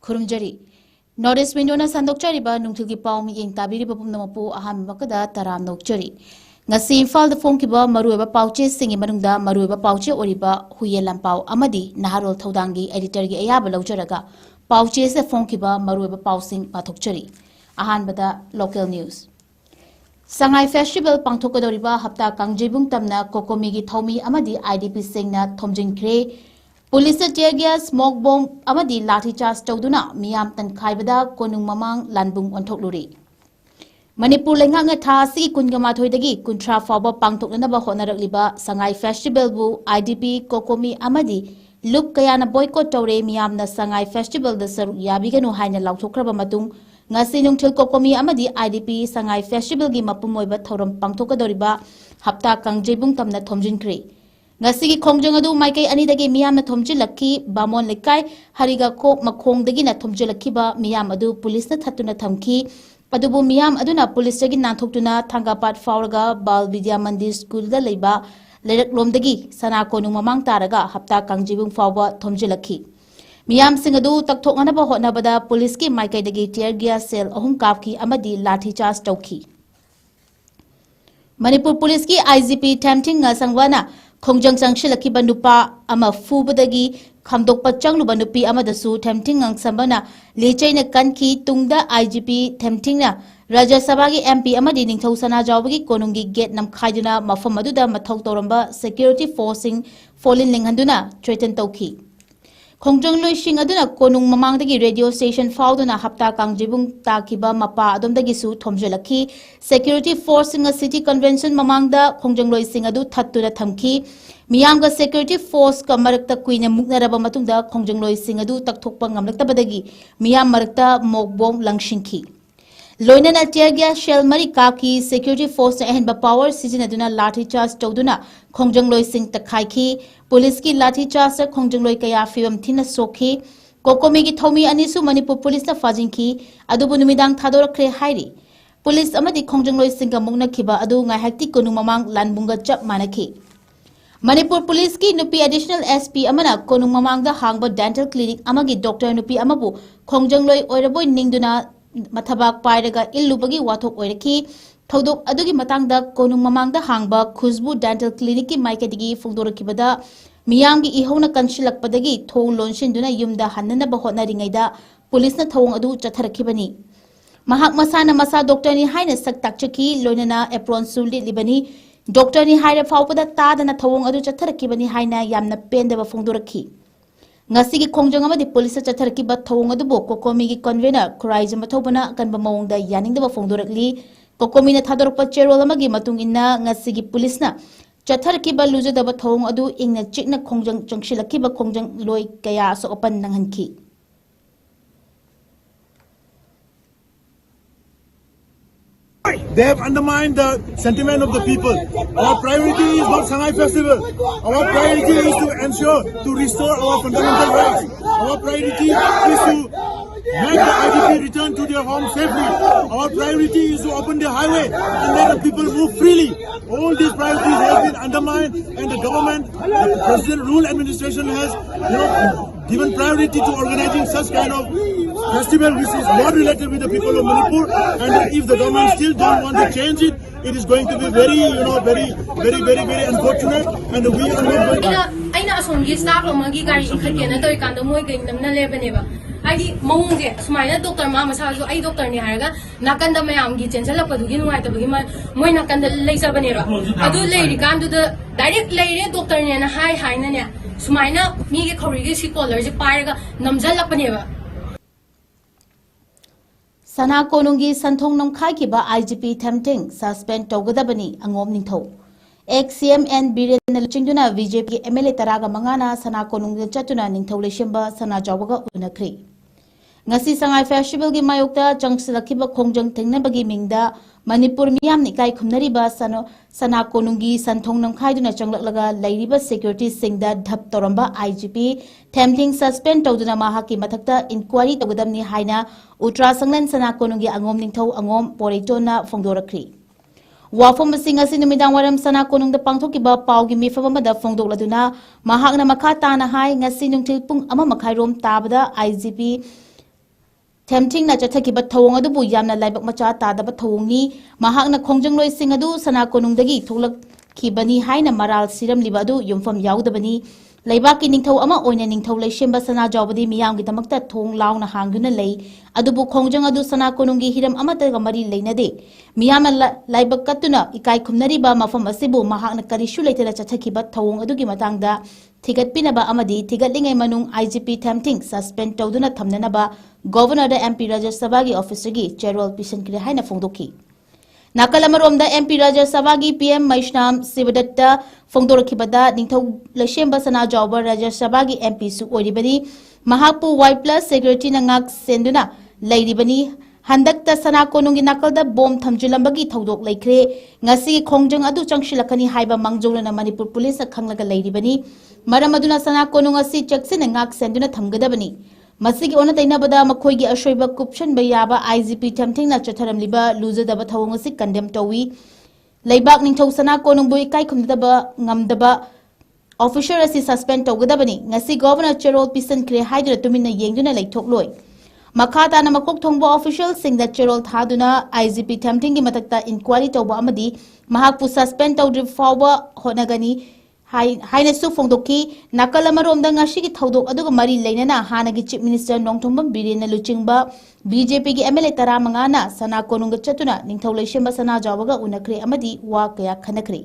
ꯈꯨꯔꯨꯝꯖꯔꯤ north ꯋꯤꯟꯗꯣꯅ ꯁꯟꯗꯣꯛꯆꯔꯤꯕ ꯅꯨꯡꯊꯤꯜꯒꯤ ꯄꯥꯎ ꯃꯤꯠꯌꯦꯡ ꯇꯥꯕꯤꯔꯤꯕ ꯄꯨꯝꯅꯃꯛꯄꯨ ꯑꯍꯥꯟꯕꯃꯛꯇꯗ ꯇꯔꯥꯝꯅ ꯑꯣꯛꯆꯔꯤ ꯉꯁꯤ ꯏꯝꯐꯥꯜꯗ ꯐꯣꯡꯈꯤꯕ ꯃꯔꯨꯑꯣꯏꯕ ꯄꯥꯎꯆꯦꯁꯤꯡꯒꯤ ꯃꯅꯨꯡꯗ ꯃꯔꯨꯑꯣꯏꯕ ꯄꯥꯎꯆꯦ ꯑꯣꯏꯔꯤꯕ ꯍꯨꯌꯦꯟ ꯂꯥꯟꯄꯥꯎ ꯑꯃꯗꯤ ꯅꯍꯥꯔꯣꯜ ꯊꯧꯗꯥꯡꯒꯤ ꯑꯦꯗꯤꯇꯔꯒꯤ ꯑꯌꯥꯕ ꯂꯧꯖꯔꯒ ꯄꯥꯎꯆꯦꯁꯤꯗ ꯐꯣꯡꯈꯤꯕ ꯃꯔꯨꯑꯣꯏꯕ ꯄꯥꯎꯁꯤꯡ ꯄꯥꯊꯣꯛꯆꯔꯤ ꯑꯍꯥꯟꯕꯗ ꯂꯣꯀꯦꯜ ꯅ꯭ꯌꯨꯁ ꯁꯉꯥꯏ ꯐꯦꯁꯇꯤꯚꯦꯜ ꯄꯥꯡꯊꯣꯛꯀꯗꯧꯔꯤꯕ ꯍꯞꯇꯥ ꯀꯥꯡꯖꯩꯕꯨꯡ ꯇꯝꯅ ꯀꯣꯀꯣꯃꯤꯒꯤ ꯊꯧꯃꯤ ꯑꯃꯗꯤ IDPꯁꯤꯡꯅ ꯊꯣꯝꯖꯤꯟꯈ꯭ꯔꯦ ꯄꯨꯂꯤꯁꯅ ꯇꯤꯌꯔ ꯒ꯭ꯌꯥꯁ ꯁ꯭ꯃꯣꯛ ꯕꯣꯝ ꯑꯃꯗꯤ ꯂꯥꯊꯤ ꯆꯥꯔꯖ ꯇꯧꯗꯨꯅ ꯃꯤꯌꯥꯝ ꯇꯟꯈꯥꯏꯕꯗ ꯀꯣꯅꯨꯡ ꯃꯃꯥꯡ ꯂꯥꯟꯕꯨꯡ ꯑꯣꯟꯊꯣꯛꯂꯨꯔꯦ ꯃꯅꯤꯄꯨꯔ ꯂꯩꯉꯥꯛꯅ ꯊꯥ ꯑꯁꯤꯒꯤ 19ꯗꯒꯤ 30 ꯐꯥꯎꯕ ꯄꯥꯡꯊꯣꯛꯅꯅꯕ ꯍꯣꯠꯅꯔꯛꯂꯤꯕ ꯁꯉꯥꯏ ꯐꯦꯁꯇꯤꯚꯦꯜꯕꯨ IDP ꯀꯣꯀꯣꯃꯤ ꯑꯃꯗꯤ ꯂꯨꯞ ꯀꯌꯥꯅ ꯕꯣꯏꯀꯣꯠ ꯇꯧꯔꯦ ꯃꯤꯌꯥꯝꯅ ꯁꯉꯥꯏ ꯐꯦꯁꯇꯤꯚꯦꯜꯗ ꯁꯔꯨꯛ ꯌꯥꯕꯤꯒꯅꯨ ꯍꯥꯏꯅ ꯂꯥꯎꯊꯣꯛꯈ꯭ꯔꯕ ꯃꯇꯨꯡ ngasi nungthil kokomi amadi IDP sangai festival gi mapum oiba thoram pangthokadoriba hapta kangjebung tamna thomjinkhre ngasi gi khongjang adu maikai ani dagi miyam na thomjilakhi bamon lekai hariga kok makhong dagi na thomjilakhi ba miyam adu police na thatuna thamki adubu miyam aduna police dagi nanthokuna thangapat fauraga bal vidya mandir school da leiba lerak lomdagi sana konung mamang taraga hapta kangjebung fawba thomjilakhi Miyam Singadu Taktokanaba Hotnabada Police ki Maikaidagi Tear Gas Cell Ahum Kapki Amadi Lathi Charge Tauki. Manipur Police ki IGP Tempting Sangwana Kongjang Sangshilaki Banupa Ama Fubadagi Kamdok Pachang Lubanupi Amadasu Tempting Sambana Lechaina Kanki Tungda IGP Tempting na Raja Sabagi MP Amadi Ningthosana Jawagi Konungi Gate Nam Khaiduna Mafamaduda Mathau Toramba Security Forcing Fallen Linghanduna Threaten Tauki. Kongjang loi sing aduna konung mamangdagi radio station fauduna hapta kangjibung takiba mapa adomdagi su thomjelakhi security force nga city convention mamangda kongjang loi sing adu thattuna thamki miyamga security force ka marakta kuina muknaraba matungda kongjang loi sing adu takthokpa ngamlaktabadagi miyam marakta mokbom langsingki Loinana tear gas shell mari kaki security force na ehenba power sizinaduna lathi charge tawduna khongjang loi sing takhaiki police ki lathi charge sa khongjang loi kaya fibam thina sokhi kokomi gi thomi anisu manipur police na fajinki adubu numidang thadorakre hairi police amadi khongjang loi sing ga mungna khiba adu ngai hakti konu mamang lanbunga chap manaki Manipur police ki nupi additional SP amana konu mamang da hangba dental clinic amagi doctor nupi amabu khongjang loi oiraboi ningduna Mathabak Pairaga Illubagi Wathok Oiraki, Todok Adugi Matangda, Konung Mamangda Hangba, Kuzbu Dental Clinic, Maikadigi, Fundorokibada, Miyangi Ihona Kanshilak Padagi, Tong Lonshin Duna Yumda Hanana Bahotna Ringaida, Police na Tong Adu Chatarakibani. Mahak Masana Masa Doctor ni Haina Saktakchaki, Lonana, Apron Suli Libani, Doctor ni Haira Faupada Tadana Tong Adu Chatarakibani Haina Yamna Pendeva Fundoraki. Ngasi ki khongjang amadi police chatharki ba thong adu bo kokomi ki convener 𝐋𝐢𝐯𝐞 𝐍𝐞𝐰𝐬 kanba mawngda yaningda ba phongdorakli kokomi na thadorpa cherol amagi matung inna ngasi ki police na chatharki ba lujada ba thong adu ingna chikna khongjang changshilaki ba khongjang loi kaya so opan nanghanki They have undermined the sentiment of the people. Our priority is not Sangay Festival. Our priority is to ensure, to restore our fundamental rights. Our priority is to make the IDP return to their home safely. Our priority is to open the highway and let the people move freely. All these priorities have been undermined, and the government, the President Rule Administration has, given priority to organizing such kind of festival which is not related with the people of Manipur. And if the government still don't want to change it, it is going to be very, very unfortunate. And we are not going to. Aina asongi staff amagi gari ikhakena toy kanda moi gain namna lebaneba. Aidi mawngje sumaina doctor ma masajo ai doctor ni haraga nakanda mayam gi chenjala padugi nuai tabagi moi nakanda leisabaneba. Adu leiri kandu da direct leire doctor ne na hai na ne sumaina mi ge khori ge scholar je pairaga namjalakpaneba. Sana Konungi Santhong Namkhai ki ba IGP Tempting suspend Togadabani Angom Ningtho. 𝐋𝐢𝐯𝐞 𝐍𝐞𝐰𝐬 Chingduna BJP MLA Taraga Mangana Sana Konungi Chatuna Ningtho Leshimba Sana Jawaga Unakri. Ngasi Sangay Festival gi Mayokta Changsilakiba Khongjang Tengnabagi Mingda Manipur Miyam Nikai Khumnariba Sana Konungi Santhong Namkhai Duna Changlaklaga Lairiba Security Singda Dhap Toramba IGP Tempting suspend Toduna Mahaki Mathakta inquiry Togadamni Haina Utra Sanglan Sana Konungi Angom Ningtho Angom Poreitona Phongdorakri. Wafom Singasi Numidang Waram Sana Konung the Pangtokiba Paugi Mifamada Phongdoladuna Mahakna Makata na Hai Ngasi Nungtil Pung Ama Makhairom Tabada IGP ꯊꯦꯝꯊꯤꯡꯅ ꯆꯠꯊꯈꯤꯕ ꯊꯧꯑꯣꯡ ꯑꯗꯨꯕꯨ ꯌꯥꯝꯅ ꯂꯥꯏꯕꯛ ꯃꯆꯥ ꯇꯥꯗꯕ ꯊꯧꯑꯣꯡꯅꯤ ꯃꯍꯥꯛꯅ ꯈꯣꯡꯖꯪꯂꯣꯏꯁꯤꯡ ꯑꯗꯨ ꯁꯅꯥ ꯀꯣꯅꯨꯡꯗꯒꯤ ꯊꯣꯛꯂꯛꯈꯤꯕꯅꯤ ꯍꯥꯏꯅ ꯃꯔꯥꯜ ꯁꯤꯔꯝꯂꯤꯕ ꯑꯗꯨ ꯌꯨꯝꯐꯝ ꯌꯥꯎꯗꯕꯅꯤ ꯂꯩꯕꯥꯛꯀꯤ ꯅꯤꯡꯊꯧ ꯑꯃ ꯑꯣꯏꯅ ꯅꯤꯡꯊꯧ ꯂꯩꯁꯦꯝꯕ ꯁꯅꯥꯖꯥꯎꯕꯗꯤ ꯃꯤꯌꯥꯝꯒꯤꯗꯃꯛꯇ ꯊꯣꯡ ꯂꯥꯎꯅ ꯍꯥꯡꯗꯨꯅ ꯂꯩ ꯑꯗꯨꯕꯨ ꯈꯣꯡꯖꯪ ꯑꯗꯨ ꯁꯅꯥ ꯀꯣꯅꯨꯡꯒꯤ ꯍꯤꯔꯝ ꯑꯃꯠꯇꯒ ꯃꯔꯤ ꯂꯩꯅꯗꯦ ꯃꯤꯌꯥꯝꯅ ꯂꯥꯏꯕꯛ ꯀꯠꯇꯨꯅ ꯏꯀꯥꯏ ꯈꯨꯝꯅꯔꯤꯕ ꯃꯐꯝ ꯑꯁꯤꯕु ꯃꯍꯥꯛꯅ ꯀꯔꯤꯁꯨ ꯂꯩꯇꯅ ꯆꯠꯊꯈꯤꯕ ꯊꯧꯑꯣꯡ ꯑꯗꯨꯒꯤ ꯃꯇꯥꯡꯗ ꯊꯤꯒꯠꯄꯤꯅꯕ ꯑꯃꯗꯤ ꯊꯤꯒꯠꯂꯤꯉꯩ ꯃꯅꯨꯡ IGP ꯊꯦꯝꯊꯤꯡ ꯁꯁꯄꯦꯟ ꯇꯧꯗꯨꯅ ꯊꯝꯅꯅꯕ ꯒꯣꯚꯔꯅꯔꯗ MP ꯔꯥꯖ꯭ꯌ ꯁꯚꯥꯒꯤ ꯑꯣꯐꯤꯁꯔꯒꯤ ꯆꯦꯔꯣꯜ ꯄꯤꯁꯤꯟꯈ꯭ꯔꯦ ꯍꯥꯏꯅ ꯐꯣꯡꯗꯣꯛꯈꯤ ꯅꯥꯀꯜ ꯑꯃꯔꯣꯝꯗ MP ꯔꯥꯖ꯭ꯌ ꯁꯚꯥꯒꯤ PM ꯃꯩꯁꯅꯥꯝ ꯁꯤꯕꯗꯠꯇ ꯐꯣꯡꯗꯣꯔꯛꯈꯤꯕꯗ ꯅꯤꯡꯊꯧ ꯂꯩꯁꯦꯝꯕ ꯁꯅꯥꯖꯥꯎꯕ ꯔꯥꯖ꯭ꯌ ꯁꯚꯥꯒꯤ MP ꯁꯨ ꯑꯣꯏꯔꯤꯕꯅꯤ ꯃꯍꯥꯛꯄꯨ Y+ ꯁꯦꯀ꯭ꯌꯨꯔꯤꯇꯤꯅ ꯉꯥꯛ ꯁꯦꯟꯗꯨꯅ ꯂꯩꯔꯤꯕꯅꯤ ꯍꯟꯗꯛꯇ ꯁꯅꯥ ꯀꯣꯅꯨꯡꯒꯤ ꯅꯥꯀꯜꯗ ꯕꯣꯝ ꯊꯝꯖꯤꯜꯂꯝꯕꯒꯤ ꯊꯧꯗꯣꯛ ꯂꯩꯈ꯭ꯔꯦ ꯉꯁꯤꯒꯤ ꯈꯣꯡꯖꯪ ꯑꯗꯨ ꯆꯪꯁꯤꯜꯂꯛꯀꯅꯤ ꯍꯥꯏꯕ ꯃꯥꯡꯖꯧꯅꯅ ꯃꯅꯤꯄꯨꯔ ꯄꯨꯂꯤꯁꯅ ꯈꯪꯂꯒ ꯂꯩꯔꯤꯕꯅꯤ ꯃꯔꯝ ꯑꯗꯨꯅ ꯁꯅꯥ ꯀꯣꯅꯨꯡ ꯑꯁꯤ ꯆꯦꯛꯁꯤꯟꯅ ꯉꯥꯛ ꯁꯦꯟꯗꯨꯅ ꯊꯝꯒꯗꯕꯅꯤ ꯃꯁꯤꯒꯤ ꯑꯣꯟꯅ ꯇꯩꯅꯕꯗ ꯃꯈꯣꯏꯒꯤ ꯑꯁꯣꯏꯕ ꯀꯨꯞꯁꯟꯕ ꯌꯥꯕ IGP ꯊꯦꯝꯊꯤꯡꯅ ꯆꯠꯊꯔꯝꯂꯤꯕ ꯂꯨꯖꯗꯕ ꯊꯧꯑꯣꯡ ꯑꯁꯤ ꯀꯟꯗꯦꯝ ꯇꯧꯏ ꯂꯩꯕꯥꯛ ꯅꯤꯡꯊꯧ ꯁꯅꯥ ꯀꯣꯅꯨꯡꯕꯨ ꯏꯀꯥꯏ ꯈꯨꯝꯅꯗꯕ ꯉꯝꯗꯕ ऑफिसर असी सस्पेंड तौगदबनी ngasi गवर्नर चेरोल पिसनख्रे हाइदुना तुमिना येंगदुना लेथोकलोय मखा ताना मकोक थोंबा ऑफिशियल सिंगदा चेरोल थादुना IGP थेमथिंग की मतकता इंक्वायरी तौबा अमदी महाकपु सस्पेंड तौद्रि फावबा होनगनी हाइनसु फोंदोकी नाकल अमरोमदा ngasi की थौदोक अदुगा मरी लेनना हानागी चीफ मिनिस्टर नोंगथोंबम बिरेन लुचिंगबा BJP की MLA तरा मंगाना सना कोनुंग चतुना निंगथौ लैशेंबा सना जावगा उनख्रे अमदी वा कया खनख्रे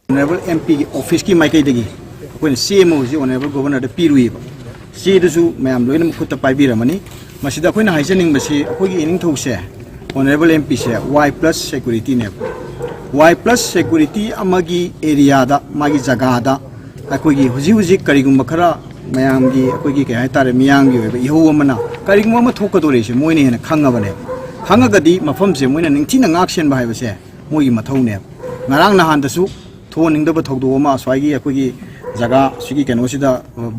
Honorable MP office की माइकई दगी कोई CMO जी Honorable Governor द पीरुइब सी दसु मैम लोइन मुखुत पाइबिरमनी मसिदा कोइना हाइजनिंग बसी अखोगी इनिंग थौसे Honorable MP से Y+ security ने Y+ security अमगी एरिया दा मागी जगह दा अखोगी हुजी हुजी करिगुम खरा मैम गी अखोगी के हाइतारे मियांग गी इहो अमना करिगुम अम थोकदोरे से मोइने हेन खंगबने खंगगदी मफम से मोइना निंगथिना ngaksen बाहायबसे मोगी मथौने ngarang nahan dasu थोनिंगदब थौदोमा स्वाइगी अखोगी जगह सिगी केनोसिदा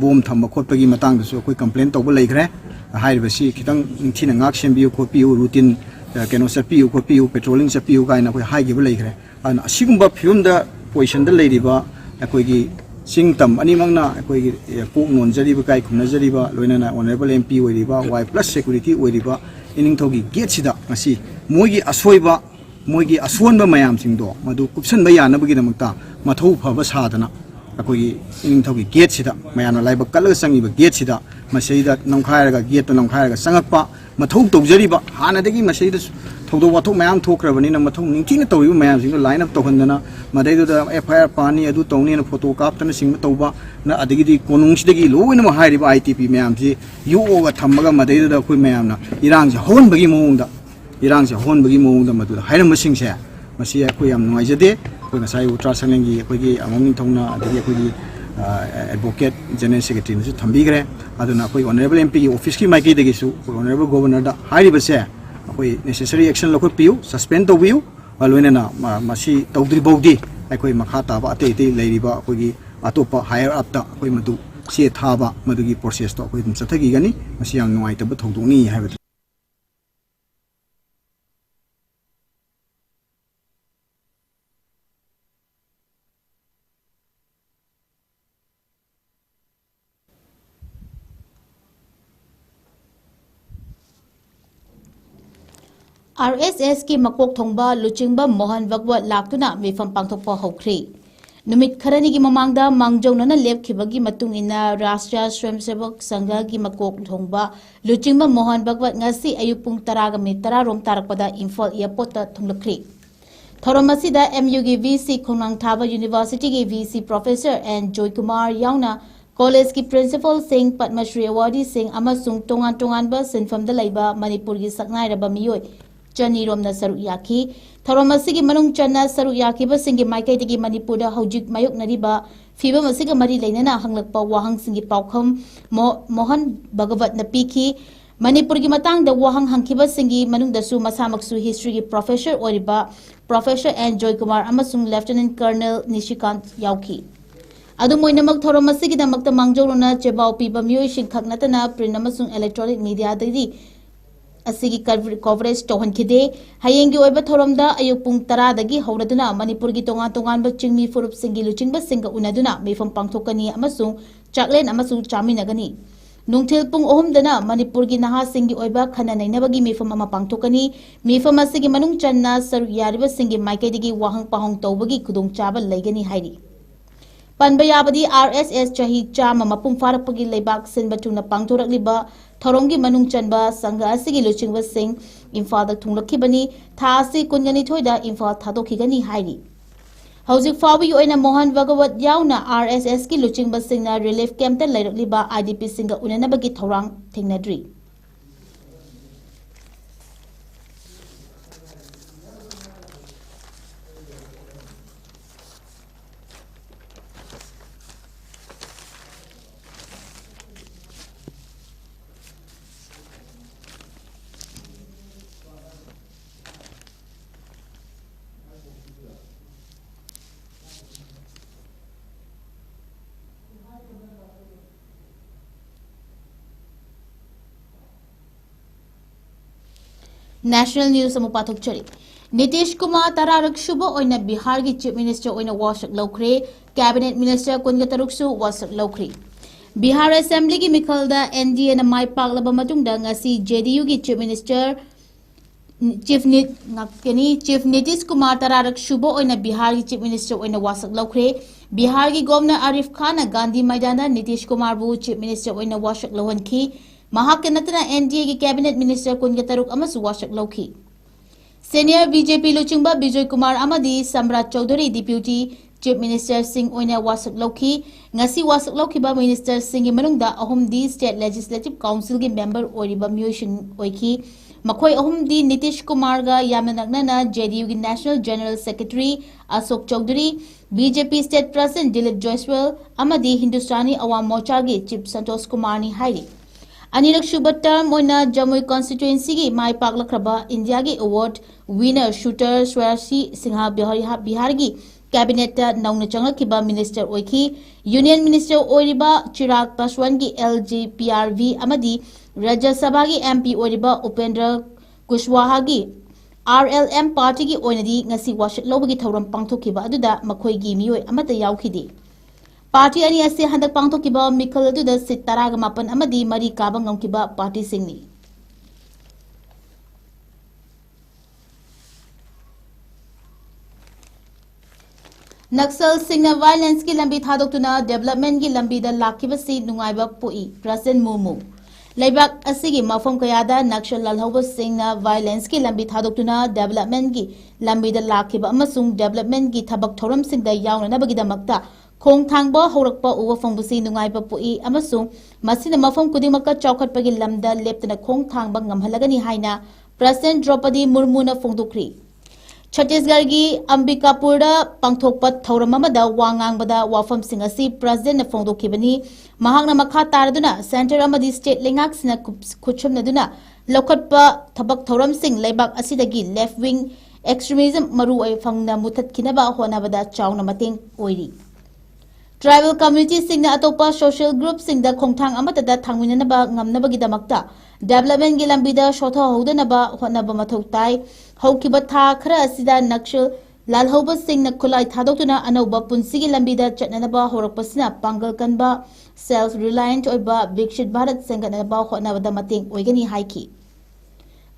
बोम थम खोटपगी मतंग दसु अखोई कंप्लेन तौबा लेखरे हाइरबसी खितंग निंगथिना ngaksen बियो खोपियो रूटीन केनो सपियो खोपियो पेट्रोलिंग सपियो गाइना अखोई हाइगिबा लेखरे अन असिगुंबा फिउमदा पोजिशन दा लेरिबा अखोगी सिंगतम अनिमंगना अखोगी पोक नोनजरिबा काई खुनजरिबा लोइनाना ऑनरेबल MP ओइरिबा Y+ security ओइरिबा इनिंगथौगी गेटसिदा ngasi मोगी असोइबा मोगी असोनबा मयाम सिंगदो मदु कुपसन बयानबगी दमक्ता मथौ फबा सादना अकोगी इनिंगथौगी गेट सिदा मयाना लाइबा कलग संगिबा गेट सिदा मसैदा नंखायरगा गेट तो नंखायरगा संगकपा मथौ तौजरिबा हानादगी मसैदा थौदो वाथौ मयाम थोखरबनिना मथौ निंथिना तौरिबा मयाम सिंगदो लाइन अप तौहंदना मदैदुदा FIR पानी अदु तौनेना फोटो कापतना सिंग तौबा ना अदगिदी कोनुंगसिदगी लोइना हाइरिबा ITP मयाम सि युओगा थम्मगा मदैदुदा अखोई मयामना इरांगसे होनबगी मोंगदा इरांग से होनबगी मोंगदा मदुदा हाइरमसिंग से मसी अखोई याम नुवाइजदे अखोई नसाई ultrasoundंगी अखोई अमंगिंग थौना अदगी अखोई एडवोकेट जनरल सेक्रेटरी नसु थंबीग्रे अदुना अखोई ऑनरेबल MP की ऑफिस की माइकई दगिसु ऑनरेबल गवर्नर दा हाइरिबसे अखोई नेसेसरी एक्शन लखोपियु सस्पेंड तौबियु लोइनाना मसी तौद्रिबौदी अखोई मखा ताबा अते अते लेरिबा अखोई अतोपा हायर अप दा अखोई मदु से थाबा मदुगी प्रोसेस तो अखोई सथगिगनी मसी याम नुवाइतबा थौदोंनी हाइबदु RSS की मकोक थोंबा लुचिंगबा मोहन वगवत लाक्तुना मिफम पांथोकपा हौख्री नुमित खरनी की ममांगदा मांगजौनना लेपखिबगी मतुंग इना राष्ट्रीय स्वयंसेवक संघ की मकोक थोंबा लुचिंगबा Mohan वगवत ngasi ayuk pung 10 rom tarakpada Imphal airport ta thunglakri thorom asida MU की VC खोनांग थाबा यूनिवर्सिटी की VC प्रोफेसर एन 𝐂𝐸𝐸 याउना कॉलेज की प्रिंसिपल सिंह पद्मश्री अवार्डी सिंह अमसुंग तोंगान तोंगानबा सिनफमदा लैबा मणिपुर की सकनाइरबा मियोय चनी रोमना सरुक याखी थोरम असिगी मनुंग चन्ना सरुक याखिबा सिंगी माइकैदगी मणिपुरदा हौजिक मायोकनरिबा फिबम असिगा मरी लैनना हंगलकपा वाहंग सिंगी पावखम मोहन भगवत न पीखी मणिपुर की मतंगदा वाहंग हंखिबा सिंगी मनुंगदसु मसामक्सु हिस्ट्री की प्रोफेसर ओरिबा प्रोफेसर एन 𝐂𝐸𝐸 अमसुंग लेफ्टिनेंट कर्नल निशिकांत याउखी अदुमोइनमक थोरम असिगिदमक्ता मांगजौलना चेबाव पीबा मियोइसिंग खकनतना प्रिंट अमसुंग इलेक्ट्रॉनिक मीडिया दगी असिगी कवरेज तौहनखिदे हयेंगी ओइबा थोरमदा अयुक पुंग 10 दगी हौरदुना मणिपुर की तोंगान तोंगानबा चिंगमी फुरुप सिंगी लुचिंगबा सिंगा उनदुना मिफम पांगथोकनी अमसुंग चाकलेन अमसु चामिनगनी नुंगथिल पुंग ओहुमदना मणिपुर की नहासिंगी ओइबा खना नैनबगी मिफम अमा पांगथोकनी मिफम असिगी मनुंग चन्ना सरुक यारिबसिंगी माइकेदिगी वाहंग पाहंग तौबगी खुदोंग चाबा लैगनी हाइरी पनबा याबदी RSS चाही चामा मपुंग फारकपगी लेबाक सिनबा थुंगना पांगथोरकलिबा थौरोंगी मनुंग चनबा संघ असिगी लुचिंगबा सिंग इम्फालदा थुंगलखिबनी था असि कुनगनी थोइदा इम्फाल थादोखिगनी हाइरी हौजिक फावी ओइना मोहन भगवत याउना RSS की लुचिंगबा सिंगना रिलीफ कैंपता लैरकलिबा IDP सिंगा उननबगी थौरांग थेंगनद्री नेशनल न्यूज पाथक चरी नीतीश कुमार तरारक शुभ ओइना बिहार की चीफ मिनिस्टर ओइना वासक लौख्रे कैबिनेट मिनिस्टर कुनगा तरुकसु वासक लौख्रे बिहार असेंबली की मिखलदा NDA ना माइ पाकलबा मतुंगदा ngasi JDU की chief minister chief Nitish Kumar तरारक शुभ ओइना बिहार की चीफ मिनिस्टर ओइना वासक लौख्रे बिहार की गवर्नर आरिफ खान गांधी मैदान नीतीश कुमार बु चीफ मिनिस्टर ओइना वासक लौहनखी महाक नतना NDA की कैबिनेट मिनिस्टर कुनगा तरुक अमसु वासक लौखी सीनियर BJP लुचिंबा विजय कुमार अमदी Samrat Choudhary deputy chief minister सिंह ओइना वासक लौखी ngasi वासक लौखिबा मिनिस्टर सिंह की मनुंगदा अहुमदी स्टेट लेजिस्लेटिव काउंसिल की मेंबर ओइरिबा म्युसिन ओइखी मखोय अहुमदी नीतीश कुमार गा यामना नगना JDU की national general secretary Ashok Choudhary BJP state president Dilip Jaiswal अमदी हिंदुस्तानी अवाम मोर्चा की चीफ संतोष कुमार नि हाइरी अनिरक शुभ टर्म ओइना जमुई कॉन्स्टिट्यूएंसी की माइ पाकलखरबा इंडिया की award winner shooter स्वरासी Sinha Bihar की कैबिनेट नौना चंगखिबा minister ओइखी union minister ओइरिबा Chirag Paswan की LGPRV अमदी राज्य सभा की MP ओइरिबा उपेंद्र कुशवाहा की RLM पार्टी की ओइनदी ngasi वासक लौबगी थौरम पांगथोखिबा अदुदा मखोयगी मियोय अमता यावखिदि पार्टी अनी असे हंदक पांगथोखिबा मिखल अदुदा सीट 19 अमदी मरी काबा ngomkiba पार्टी सिंगनी नक्सल सिंगना वायलेंस की लंबी थादोक्तुना डेवलपमेंट की लंबी दा लाखिबसी नुंगाइबा पोई प्रेसिडेंट मुमु लेबाक असिगी मफम कयादा नक्सल ललहौबा सिंगना वायलेंस की लंबी थादोक्तुना डेवलपमेंट की लंबी दा लाखिबा अमसुंग डेवलपमेंट की थबक थौरम सिंगदा यावननबगीदमक्ता खोंग थांगबा हौरकपा उवा फंगबसी नुंगाइबा पोई अमसुंग मसिना मफम कुदिमक्का चौखटपगी lambda लेप्तना खोंग थांगबा ngamhalagani हाइना president Draupadi मुर्मुना फोंदोक्री Chhattisgarh की अंबिकापुर पांगथोकपा थौरम अमदा वांगांगबदा वाफम सिंह असि प्रेसिडेंट फोंदोखिबनी महांगना मखा तारदुना सेंटर अमदी स्टेट लेंगाक्सना खुचुमनदुना लौखटपा थबक थौरम सिंह लेबाक असिदगी लेफ्ट विंग एक्सट्रीमिज्म मरु ओइ फंगना मुथतखिनबा होनाबदा चाउना मतेंग ओइरी ट्राइबल कम्युनिटी सिंह अतोपा सोशल ग्रुप सिंह खोंथांग अमतदा थांगमिननबा ngamnabagidamक्ता डेवलपमेंट की लंबीदा शोथा होदनबा होनबा मथौ ताई हौखिबा था खरा असिदा नक्सल लालहौबा सिंह खुलाई थादोक्तुना अनौबा पुंसिगी लंबीदा चटननबा होरकपसिना पांगल कनबा सेल्फ रिलायंट ओइबा विकसित भारत सेंगनबा होनबदा मतेंग ओइगनी हाइकी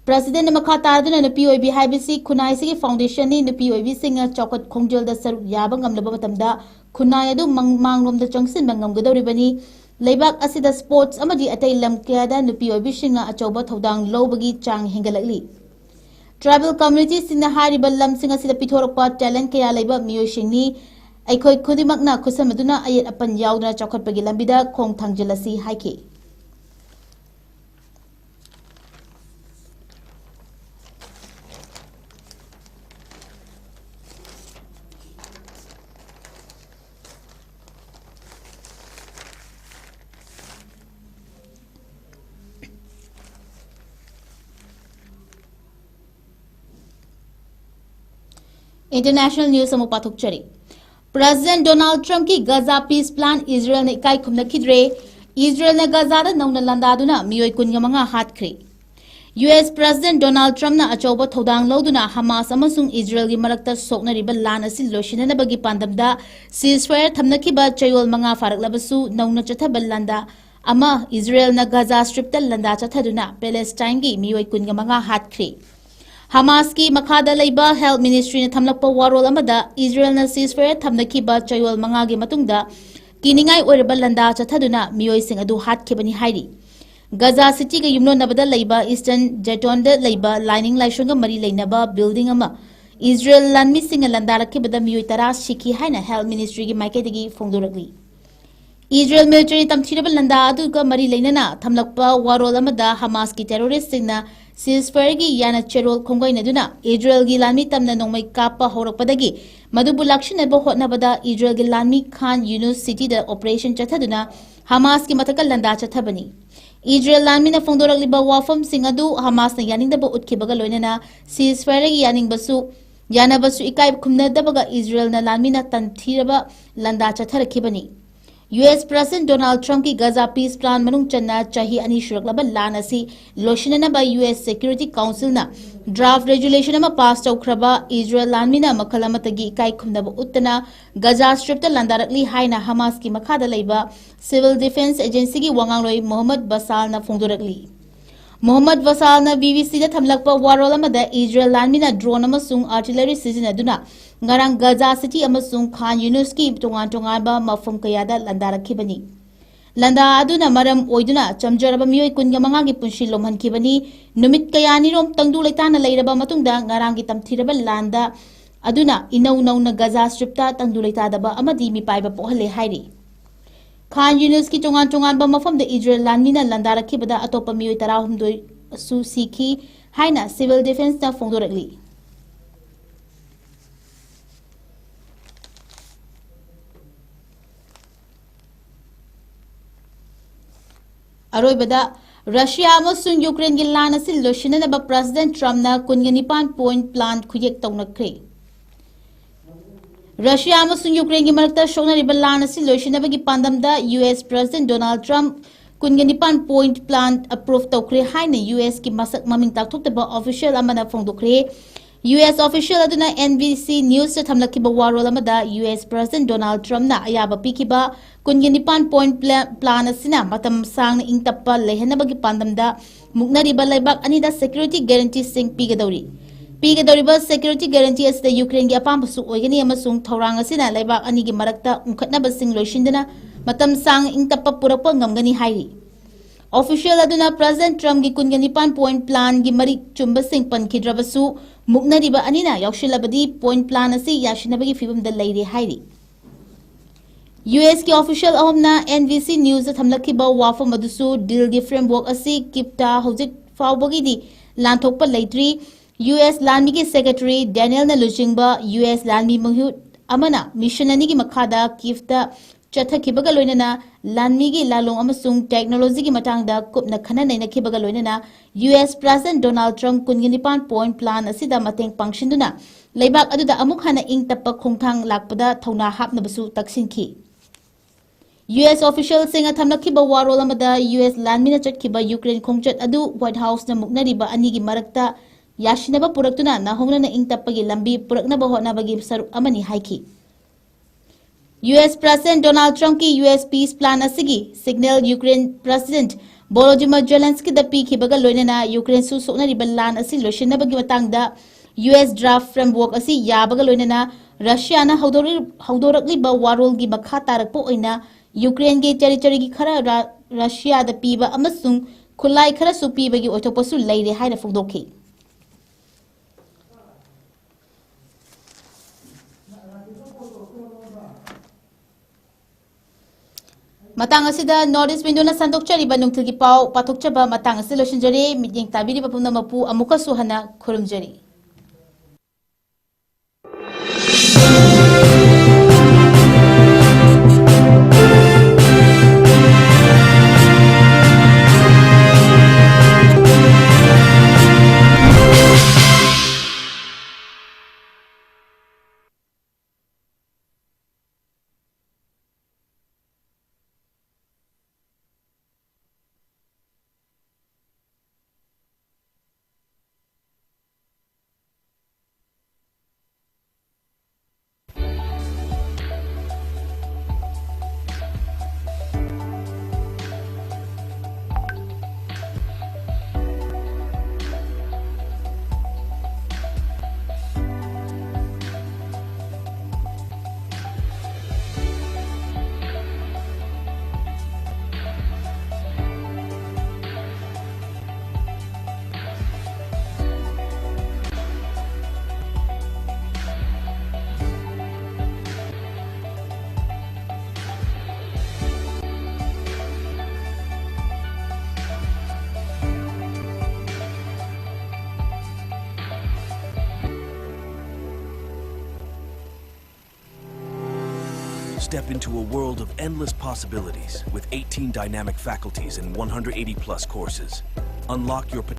प्रेसिडेंट मखा तारदुना नुपी ओइबी हाइबिसी खुनाइसिगी फाउंडेशन नि नुपी ओइबी सिंह चौकट खोंजलदा सरुक याबा ngamlaba matamda खुनाय अदु मांगलोमदा चंगसिनबा ngamगदौरिबनी लेबाक असिदा स्पोर्ट्स अमदी अतै लम कयादा नुपी ओइबिसिंगा अचौबा थौदांग लौबगी चांग हेंगलकली ट्राइबल कम्युनिटी सिंगना हारिबा लमसिंग असिदा पिथोरकपा टैलेंट कया लेबा मियोसिंगनी अखोय खुदिमकना खुसमदुना अयत अपन यावदना चौखटपगी लंबिदा खोंग थांगजलसी हाइके इंटरनेशनल न्यूज अमु पाथोकचरी प्रेसिडेंट डोनाल्ड ट्रम्प की गजा पीस प्लान इजराइल ने इकाई खुमनखिद्रे इजराइल ने गजा दा नौना लंदादुना मियोय 15 हातख्रे US President Donald Trump na achauba thodang loduna Hamas amasung Israel gi marakta soknariba lan asi loishinanabagi pandamda ceasefire thamnakiba chayol manga faraklabasu nauna chathaba landa ama Israel na Gaza Strip ta landa chathaduna Palestine gi mioi kunga manga hatkri Hamas ki makhada leiba Health Ministry na thamlakpa warol amada Israel na ceasefire thamnakiba chayol manga gi matungda kiningai oiraba landa chathaduna mioi sing adu hatkibani hairi Gaza City ga yumno nabada leiba Eastern Jeton da leiba lining laishunga mari leinaba building ama Israel lanmi singa landarakibada mioi tara shiki haina Health Ministry gi maiketigi fongdorakli Israel military tamthiraba landa aduga mari leinana thamlakpa warol amada Hamas ki terrorist singna ceasefire gi yana cherol khongai naduna Israel gi lanmi tamna nongmai kapa horakpadagi madubu lakshinaba hotnabada Israel gi lanmi 𝐋𝐢𝐯𝐞 city da operation chathaduna Hamas ki matakal landa chathabani Israel lanmina fongdorakliba wafam singadu Hamas na yaningdaba utkibaga loinana ceasefire gi yaningbasu yanabasu ikai khumnadabaga Israel na lanmina tanthiraba landa chatharakibani US President Donald Trump ki Gaza peace plan manung channa chahi ani shuraklaba lan asi loishinana ba US Security Council na draft regulation ama pass tawkraba Israel lanmina makalamatagi ikai khumnaba uttana Gaza Strip ta landarakli haina Hamas ki makhada leiba Civil Defense Agency ki wangangloi Mohammad Basal na fongdorakli Mohammad Basal na BBC da thamlakpa warol amada Israel lanmina drone amasung artillery sizinaduna ngarang Gaza City amasung 𝐶𝐢𝐯𝐞 ki tongan ba mafum kayada landarakibani landa aduna maram oiduna chamjaraba mioi kunga manga gi punshi lomhankibani numit kayani rom tangdu leitana leiraba matungda ngarang gi tamthiraba landa aduna inau nauna Gaza Strip ta tangdu leitadaba amadi mi paiba pohale hairi 𝐶𝐢𝐯𝐞 ki tongan ba mafam da Israel lanmina landarakibada atopa mioi 16 su sikhi haina Civil Defense ta fongdorakli Aroibada Russia amasung Ukraine gi lan asi loishinanaba President Trump na 19 point plan khuyek tawnakre Russia amasung Ukraine gi marakta shoknariba lan asi loishinaba gi pandamda US President Donald Trump 19 point plan approve tawkre haina US ki masak maming takthokdaba official amana fongdokre US official aduna NBC News ta thamlakiba warol amada US President Donald Trump na ayaba pikiba 19 point plan asina matam sang na ingtappa lehenabagi pandamda muknariba laibak anida security guarantee sing pigadawriba security guarantee asida Ukraine gi apambasu oigani amasung thorang asina laibak ani gi marakta unkhatnaba sing loishindana matam sang ingtappa purakpa ngamgani hairi Official aduna President Trump gi 19 point plan gi mari chumba sing pankidrabasu muknariba anina yaushilabadi point plan asi yashinabagi fibamda leire hairi US ki official ahomna NBC News thamlakiba wafam adusu deal gi framework asi kipta hojik fawbagi di lanthokpa leitri US Landmi ki Secretary Daniel na Lujingba US Landmi Mahut amana mission ani gi makhada kifta chathakibaga loinana Landmi gi lalong amasung technology gi matangda kupna khana naina kibaga loinana US President Donald Trump 19 point plan asida mateng pangshinduna leibak aduda amuk hana ingtappa khongthang lakpada thona hapnabasu taksinki US officials singa thamlakiba warol amada US landmina chatkiba Ukraine khongchat adu White House na muknariba anigi marakta yashinaba puraktuna nahongnana ingtappagi lambi puraknaba hotnabagi saruk amani haiki US President Donald Trump ki US peace plan asigi signal Ukraine President Volodymyr Zelensky da pikibaga loinana Ukraine su soknariba lan asi loishinabagi matangda US draft framework asi yabaga loinana Russia na haudorakliba warol gi makha tarakpo oina Ukraine gi territory gi khara Russia da piba amasung khulai khara su piba gi oitopasu leire haina fogdokhi matang asida Northeast window na sandokchari ba nungthil gi pau pathokchaba matang asi loshinjari miting tabiri ba pumna mapu amuka suhana khurumjari Step into a world of endless possibilities with 18 dynamic faculties and 180 plus courses. Unlock your potential.